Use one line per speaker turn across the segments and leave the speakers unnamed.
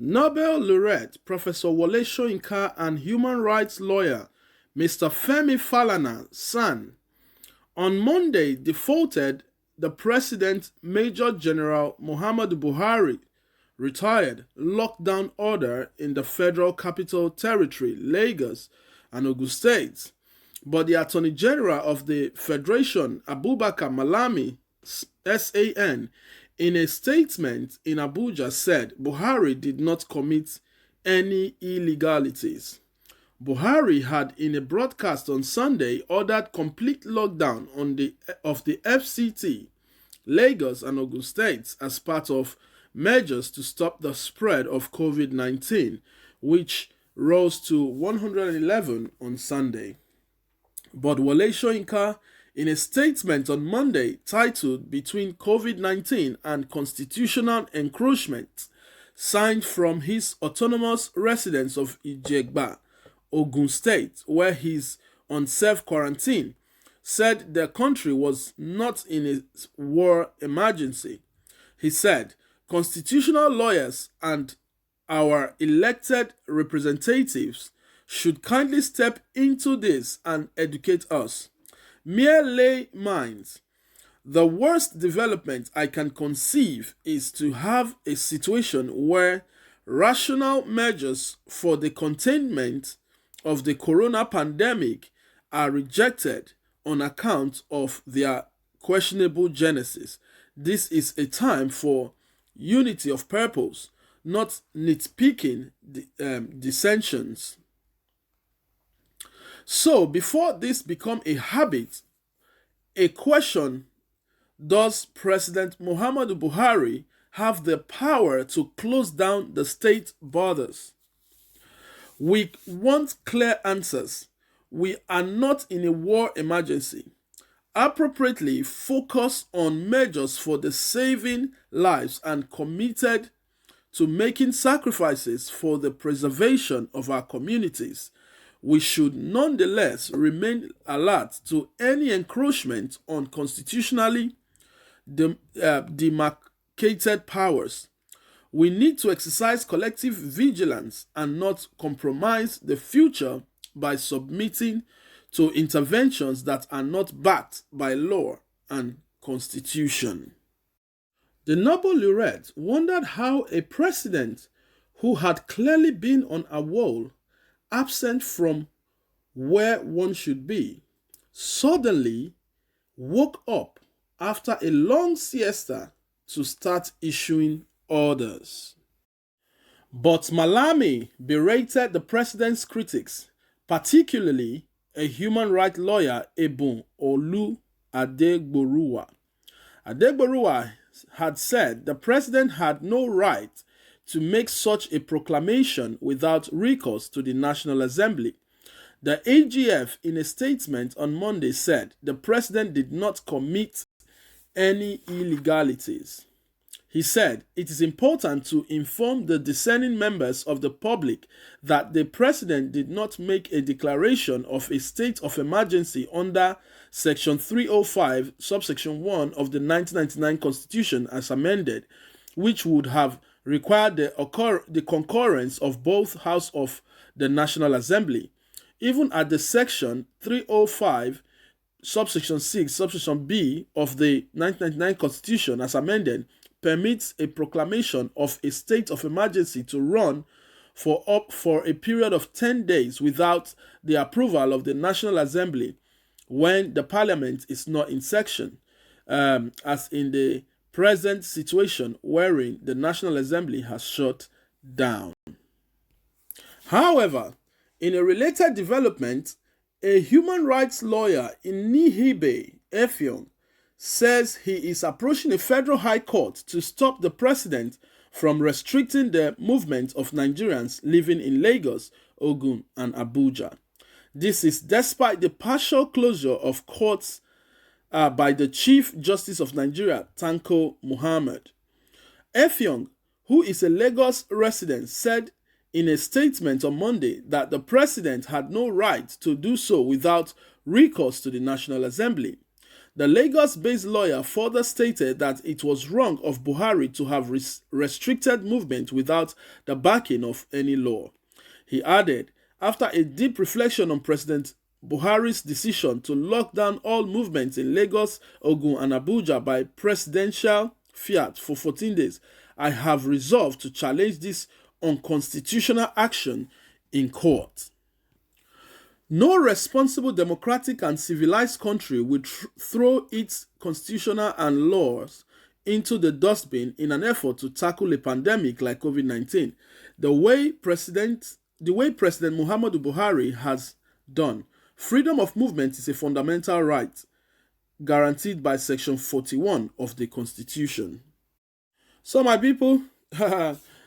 Nobel laureate Professor Wole Soyinka and human rights lawyer Mr. Femi Falana San on Monday defaulted the President Major General Muhammadu Buhari retired lockdown order in the Federal Capital Territory, Lagos, and Ogun States. But the Attorney General of the Federation, Abubakar Malami, SAN, in a statement in Abuja said Buhari did not commit any illegalities. Buhari had, in a broadcast on Sunday, ordered complete lockdown of the FCT, Lagos and Ogun States as part of measures to stop the spread of COVID-19, which rose to 111 on Sunday. But Wole Soyinka, in a statement on Monday titled Between COVID-19 and Constitutional Encroachment, signed from his autonomous residence of Ijegba, Ogun State, where he's on self-quarantine, said the country was not in a war emergency. He said, "Constitutional lawyers and our elected representatives should kindly step into this and educate us. Mere lay minds. The worst development I can conceive is to have a situation where rational measures for the containment of the corona pandemic are rejected on account of their questionable genesis. This is a time for unity of purpose, not nitpicking dissensions." So, before this become a habit, a question: does President Muhammadu Buhari have the power to close down the state borders? We want clear answers. We are not in a war emergency. Appropriately focus on measures for the saving lives and committed to making sacrifices for the preservation of our communities. We should nonetheless remain alert to any encroachment on constitutionally demarcated powers. We need to exercise collective vigilance and not compromise the future by submitting to interventions that are not backed by law and constitution. The Nobel laureate wondered how a president who had clearly been on a wall, absent from where one should be, suddenly woke up after a long siesta to start issuing orders. But Malami berated the president's critics, particularly a human rights lawyer, Ebun Olu Adegboruwa. Adegboruwa had said the president had no right to make such a proclamation without recourse to the National Assembly. The AGF, in a statement on Monday, said the president did not commit any illegalities. He said it is important to inform the discerning members of the public that the president did not make a declaration of a state of emergency under Section 305, subsection 1 of the 1999 Constitution as amended, which would have required the concurrence of both houses of the National Assembly. Even at the Section 305, subsection 6, subsection B of the 1999 Constitution as amended, permits a proclamation of a state of emergency to run for a period of 10 days without the approval of the National Assembly when the Parliament is not in session, as in the present situation wherein the National Assembly has shut down. However, in a related development, a human rights lawyer in Nihibe, Effiong, says he is approaching a federal high court to stop the president from restricting the movement of Nigerians living in Lagos, Ogun, and Abuja. This is despite the partial closure of courts by the Chief Justice of Nigeria, Tanko Muhammad. Effiong, who is a Lagos resident, said in a statement on Monday that the president had no right to do so without recourse to the National Assembly. The Lagos-based lawyer further stated that it was wrong of Buhari to have restricted movement without the backing of any law. He added, after a deep reflection on President Buhari's decision to lock down all movements in Lagos, Ogun, and Abuja by presidential fiat for 14 days, I have resolved to challenge this unconstitutional action in court. No responsible democratic and civilized country would throw its constitutional and laws into the dustbin in an effort to tackle a pandemic like COVID-19, the way President Muhammadu Buhari has done. Freedom of movement is a fundamental right guaranteed by Section 41 of the Constitution. So, my people,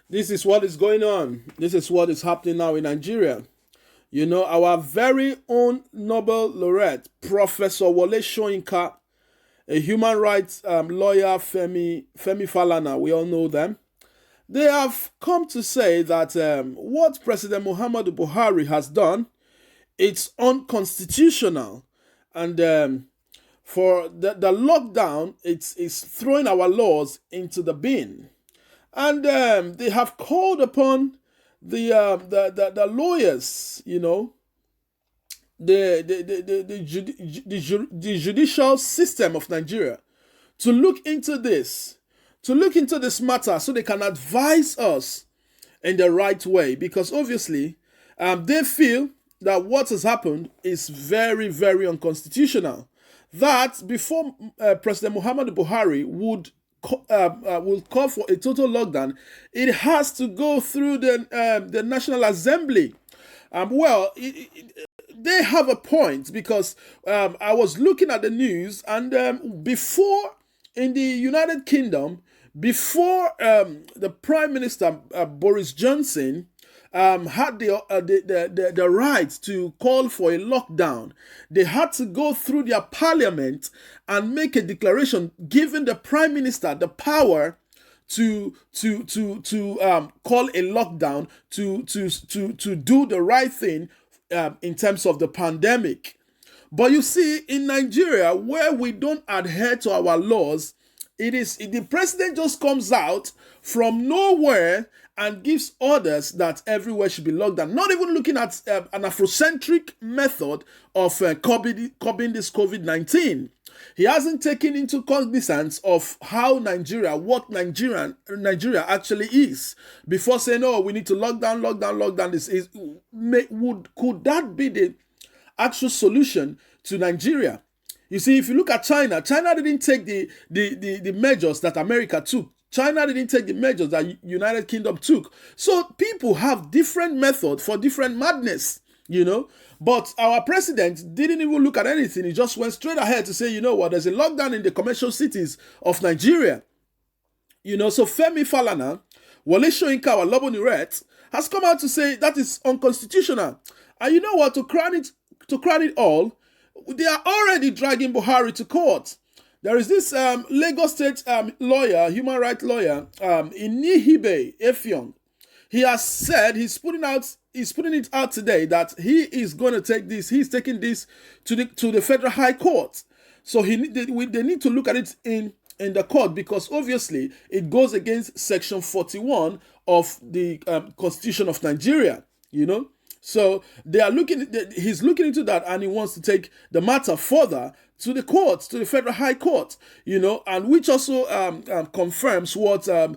this is what is going on. This is what is happening now in Nigeria. You know, our very own Nobel laureate, Professor Wole Soyinka, a human rights lawyer, Femi Falana, we all know them. They have come to say that what President Muhammadu Buhari has done, it's unconstitutional. And for the lockdown, it's throwing our laws into the bin. And they have called upon the lawyers, you know, the judicial system of Nigeria to look into this matter so they can advise us in the right way, because obviously they feel that what has happened is very, very unconstitutional. That before President Muhammadu Buhari will call for a total lockdown, it has to go through the National Assembly. They have a point, because I was looking at the news, and before in the United Kingdom, before the Prime Minister Boris Johnson had the right to call for a lockdown, they had to go through their parliament and make a declaration giving the Prime Minister the power to call a lockdown, to do the right thing in terms of the pandemic. But you see, in Nigeria, where we don't adhere to our laws, the president just comes out from nowhere and gives orders that everywhere should be locked down, not even looking at an Afrocentric method of curbing this COVID-19. He hasn't taken into cognizance of how what Nigeria actually is, before saying, oh, we need to lock down this. Could that be the actual solution to Nigeria? You see, if you look at China didn't take the measures that America took. China didn't take the measures that United Kingdom took. So people have different methods for different madness, you know. But our president didn't even look at anything. He just went straight ahead to say, you know what, there's a lockdown in the commercial cities of Nigeria. You know, so Femi Falana, Wole Soyinka, our Lobo Nuret, has come out to say that is unconstitutional. And you know what, to crown it all, they are already dragging Buhari to court. There is this Lagos State lawyer, human rights lawyer, Inihibe Effiong. He has said he's putting it out today that he is going to take this. He's taking this to the Federal High Court. So they need to look at it in the court, because obviously it goes against Section 41 of the Constitution of Nigeria. You know. So he's looking into that, and he wants to take the matter further to the courts, to the Federal High Court, you know, and which also confirms what Wole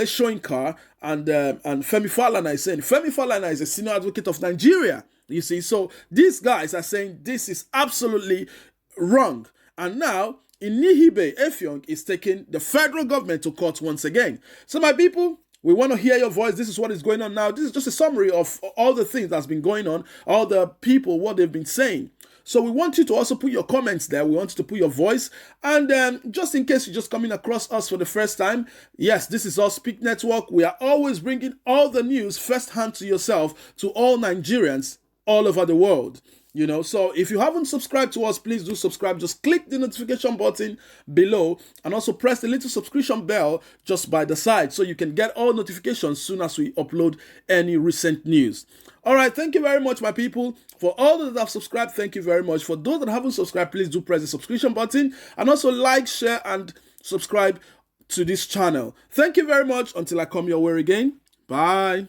Soyinka and Femi Falana is saying. Femi Falana is a senior advocate of Nigeria, you see. So these guys are saying this is absolutely wrong. And now Inihibe Effiong is taking the federal government to court once again. So my people, we want to hear your voice. This is what is going on now. This is just a summary of all the things that's been going on, all the people, what they've been saying. So we want you to also put your comments there. We want you to put your voice. And just in case you're just coming across us for the first time, yes, this is our Speak Network. We are always bringing all the news firsthand to yourself, to all Nigerians all over the world. So if you haven't subscribed to us, please do subscribe. Just click the notification button below and also press the little subscription bell just by the side so you can get all notifications soon as we upload any recent news. All right, thank you very much, my people. For all those that have subscribed, thank you very much. For those that haven't subscribed, please do press the subscription button and also like, share, and subscribe to this channel. Thank you very much. Until I come your way again. Bye.